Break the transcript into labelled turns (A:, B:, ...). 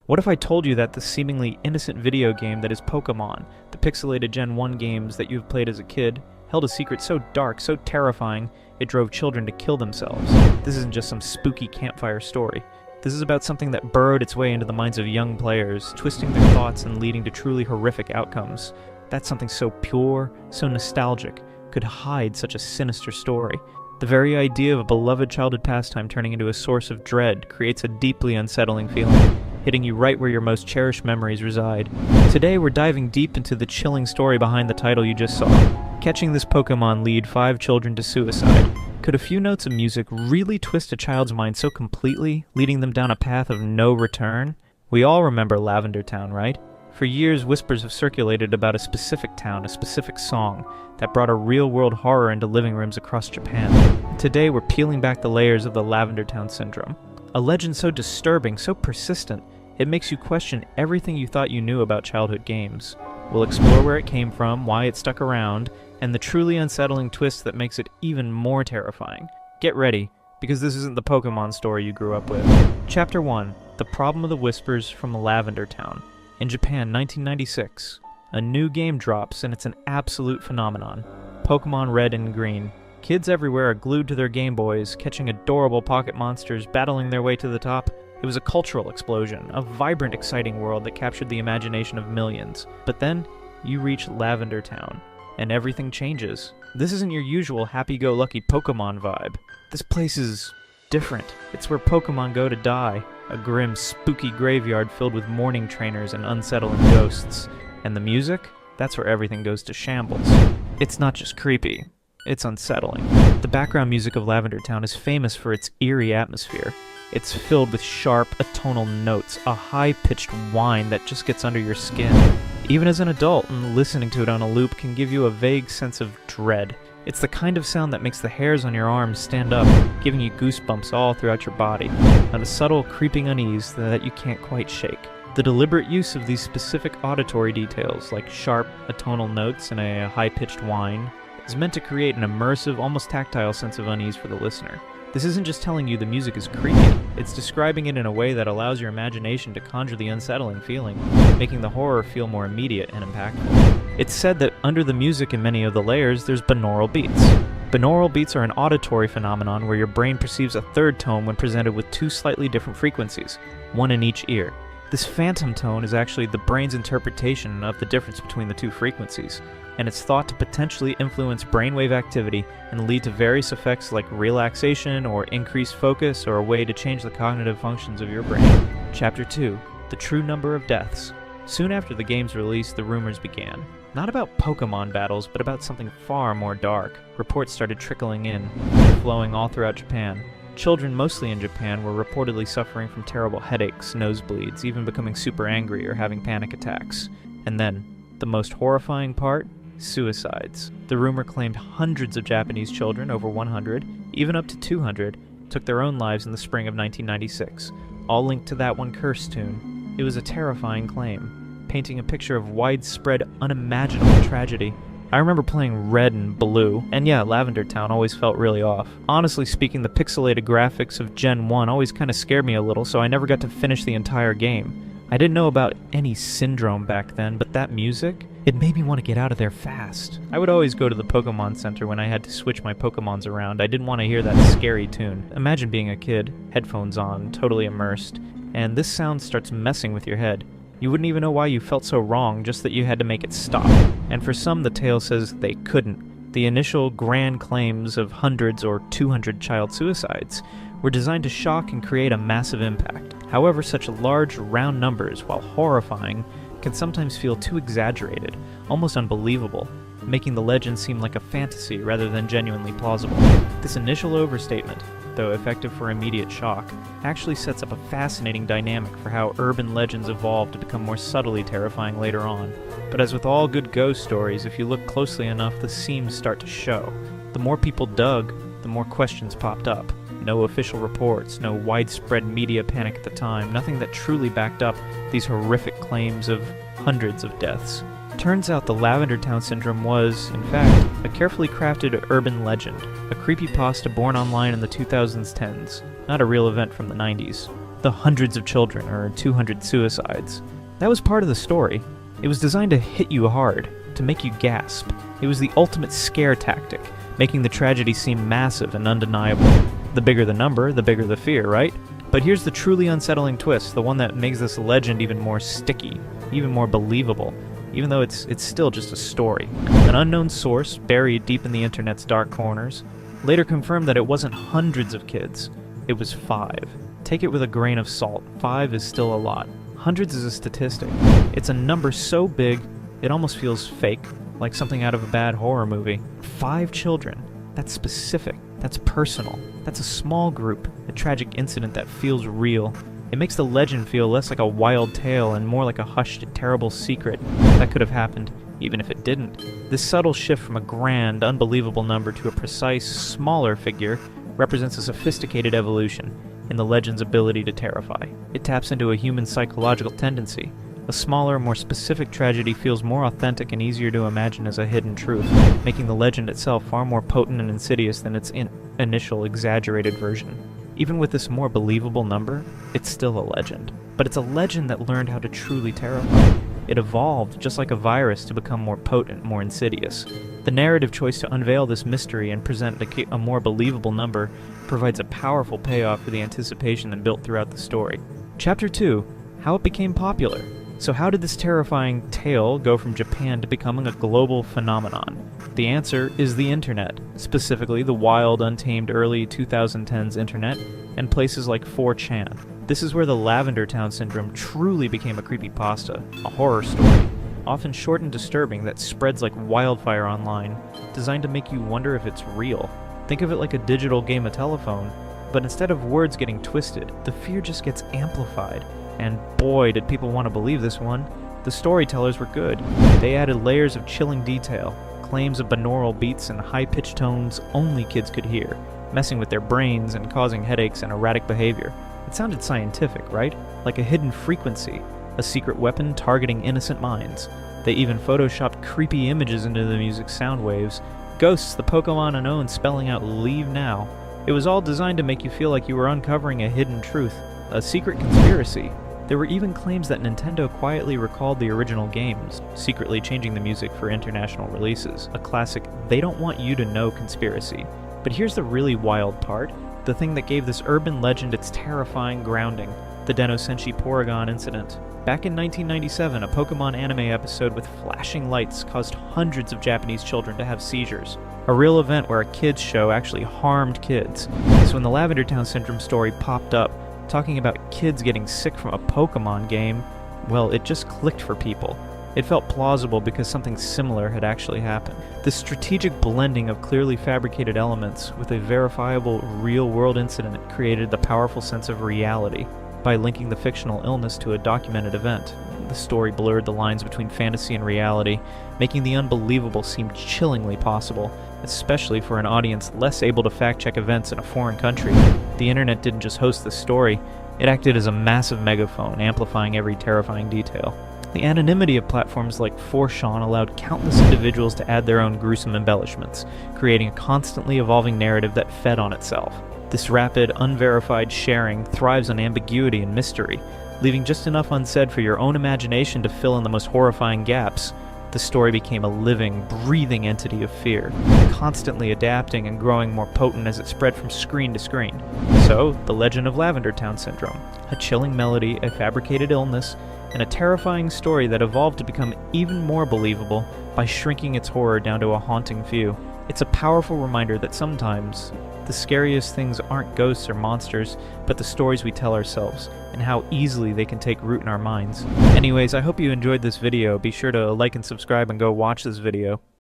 A: What if I told you that the seemingly innocent video game that is Pokémon, the pixelated Gen 1 games that you've played as a kid, held a secret so dark, so terrifying, it drove children to kill themselves? This isn't just some spooky campfire story. This is about something that burrowed its way into the minds of young players, twisting their thoughts and leading to truly horrific outcomes. That's something so pure, so nostalgic, could hide such a sinister story. The very idea of a beloved childhood pastime turning into a source of dread creates a deeply unsettling feeling, hitting you right where your most cherished memories reside. Today we're diving deep into the chilling story behind the title you just saw. Catching this Pokémon lead 5 children to suicide. Could a few notes of music really twist a child's mind so completely, leading them down a path of no return? We all remember Lavendar Town, right? For years, whispers have circulated about a specific town, a specific song, that brought a real-world horror into living rooms across Japan. Today, we're peeling back the layers of the Lavendar Town syndrome. A legend so disturbing, so persistent, it makes you question everything you thought you knew about childhood games. We'll explore where it came from, why it stuck around, and the truly unsettling twist that makes it even more terrifying. Get ready, because this isn't the Pokémon story you grew up with. Chapter 1. The Problem of the Whispers from Lavendar Town. In Japan, 1996. A new game drops, and it's an absolute phenomenon. Pokémon Red and Green. Kids everywhere are glued to their Game Boys, catching adorable pocket monsters, battling their way to the top. It was a cultural explosion, a vibrant, exciting world that captured the imagination of millions. But then, you reach Lavendar Town, and everything changes. This isn't your usual happy-go-lucky Pokémon vibe. This place is different. It's where Pokémon go to die. A grim, spooky graveyard filled with mourning trainers and unsettling ghosts. And the music? That's where everything goes to shambles. It's not just creepy, it's unsettling. The background music of Lavendar Town is famous for its eerie atmosphere. It's filled with sharp, atonal notes, a high-pitched whine that just gets under your skin. Even as an adult, listening to it on a loop can give you a vague sense of dread. It's the kind of sound that makes the hairs on your arms stand up, giving you goosebumps all throughout your body, and a subtle creeping unease that you can't quite shake. The deliberate use of these specific auditory details, like sharp, atonal notes and a high-pitched whine, is meant to create an immersive, almost tactile sense of unease for the listener. This isn't just telling you the music is creepy, it's describing it in a way that allows your imagination to conjure the unsettling feeling, making the horror feel more immediate and impactful. It's said that under the music in many of the layers, there's binaural beats. Binaural beats are an auditory phenomenon where your brain perceives a third tone when presented with 2 slightly different frequencies, one in each ear. This phantom tone is actually the brain's interpretation of the difference between the 2 frequencies, and it's thought to potentially influence brainwave activity and lead to various effects like relaxation or increased focus or a way to change the cognitive functions of your brain. Chapter 2. The True Number of Deaths. Soon after the game's release, the rumors began. Not about Pokémon battles, but about something far more dark. Reports started trickling in, flowing all throughout Japan. Children, mostly in Japan, were reportedly suffering from terrible headaches, nosebleeds, even becoming super angry or having panic attacks. And then, the most horrifying part? Suicides. The rumor claimed hundreds of Japanese children, over 100, even up to 200, took their own lives in the spring of 1996, all linked to that one curse tune. It was a terrifying claim, painting a picture of widespread, unimaginable tragedy. I remember playing Red and Blue, and yeah, Lavendar Town always felt really off. Honestly speaking, the pixelated graphics of Gen 1 always kinda scared me a little, so I never got to finish the entire game. I didn't know about any syndrome back then, but that music, it made me want to get out of there fast. I would always go to the Pokémon Center when I had to switch my Pokémons around. I didn't want to hear that scary tune. Imagine being a kid, headphones on, totally immersed, and this sound starts messing with your head. You wouldn't even know why you felt so wrong, just that you had to make it stop. And for some, the tale says they couldn't. The initial grand claims of hundreds or 200 child suicides were designed to shock and create a massive impact. However, such large, round numbers, while horrifying, can sometimes feel too exaggerated, almost unbelievable, making the legend seem like a fantasy rather than genuinely plausible. This initial overstatement, though effective for immediate shock, actually sets up a fascinating dynamic for how urban legends evolve to become more subtly terrifying later on. But as with all good ghost stories, if you look closely enough, the seams start to show. The more people dug, the more questions popped up. No official reports, no widespread media panic at the time, nothing that truly backed up these horrific claims of hundreds of deaths. Turns out the Lavendar Town syndrome was, in fact, a carefully crafted urban legend, a creepypasta born online in the 2010s, not a real event from the 90s. the hundreds of children or 200 suicides. That was part of the story. It was designed to hit you hard, to make you gasp. It was the ultimate scare tactic, making the tragedy seem massive and undeniable. The bigger the number, the bigger the fear, right? But here's the truly unsettling twist, the one that makes this legend even more sticky, even more believable, even though it's still just a story. An unknown source, buried deep in the internet's dark corners, later confirmed that it wasn't hundreds of kids, it was 5. Take it with a grain of salt, 5 is still a lot. Hundreds is a statistic. It's a number so big, it almost feels fake, like something out of a bad horror movie. 5 children, that's specific, that's personal, that's a small group, a tragic incident that feels real. It makes the legend feel less like a wild tale and more like a hushed, terrible secret that could have happened, even if it didn't. This subtle shift from a grand, unbelievable number to a precise, smaller figure represents a sophisticated evolution in the legend's ability to terrify. It taps into a human psychological tendency. A smaller, more specific tragedy feels more authentic and easier to imagine as a hidden truth, making the legend itself far more potent and insidious than its initial exaggerated version. Even with this more believable number, it's still a legend. But it's a legend that learned how to truly terrify. It evolved, just like a virus, to become more potent, more insidious. The narrative choice to unveil this mystery and present a more believable number provides a powerful payoff for the anticipation that built throughout the story. Chapter 2. How it became popular. So how did this terrifying tale go from Japan to becoming a global phenomenon? The answer is the internet, specifically the wild, untamed early 2010s internet, and places like 4chan. This is where the Lavendar Town syndrome truly became a creepypasta, a horror story, often short and disturbing that spreads like wildfire online, designed to make you wonder if it's real. Think of it like a digital game of telephone, but instead of words getting twisted, the fear just gets amplified. And boy, did people want to believe this one. The storytellers were good. They added layers of chilling detail, claims of binaural beats and high-pitched tones only kids could hear, messing with their brains and causing headaches and erratic behavior. It sounded scientific, right? Like a hidden frequency, a secret weapon targeting innocent minds. They even photoshopped creepy images into the music's sound waves, ghosts the Pokémon unknown spelling out "Leave Now." It was all designed to make you feel like you were uncovering a hidden truth, a secret conspiracy. There were even claims that Nintendo quietly recalled the original games, secretly changing the music for international releases, a classic they don't want you to know conspiracy. But here's the really wild part, the thing that gave this urban legend its terrifying grounding, the Den-O-Senshi Porygon incident. Back in 1997, a Pokémon anime episode with flashing lights caused hundreds of Japanese children to have seizures. A real event where a kids show actually harmed kids. So when the Lavender Town Syndrome story popped up, talking about kids getting sick from a Pokémon game, well, it just clicked for people. It felt plausible because something similar had actually happened. The strategic blending of clearly fabricated elements with a verifiable real-world incident created the powerful sense of reality. By linking the fictional illness to a documented event, the story blurred the lines between fantasy and reality, making the unbelievable seem chillingly possible, especially for an audience less able to fact-check events in a foreign country. The internet didn't just host the story, it acted as a massive megaphone, amplifying every terrifying detail. The anonymity of platforms like 4chan allowed countless individuals to add their own gruesome embellishments, creating a constantly evolving narrative that fed on itself. This rapid, unverified sharing thrives on ambiguity and mystery, leaving just enough unsaid for your own imagination to fill in the most horrifying gaps. The story became a living, breathing entity of fear, constantly adapting and growing more potent as it spread from screen to screen. So, the legend of Lavender Town Syndrome, a chilling melody, a fabricated illness, and a terrifying story that evolved to become even more believable by shrinking its horror down to a haunting few. It's a powerful reminder that sometimes the scariest things aren't ghosts or monsters, but the stories we tell ourselves, and how easily they can take root in our minds. Anyways, I hope you enjoyed this video. Be sure to like and subscribe and go watch this video.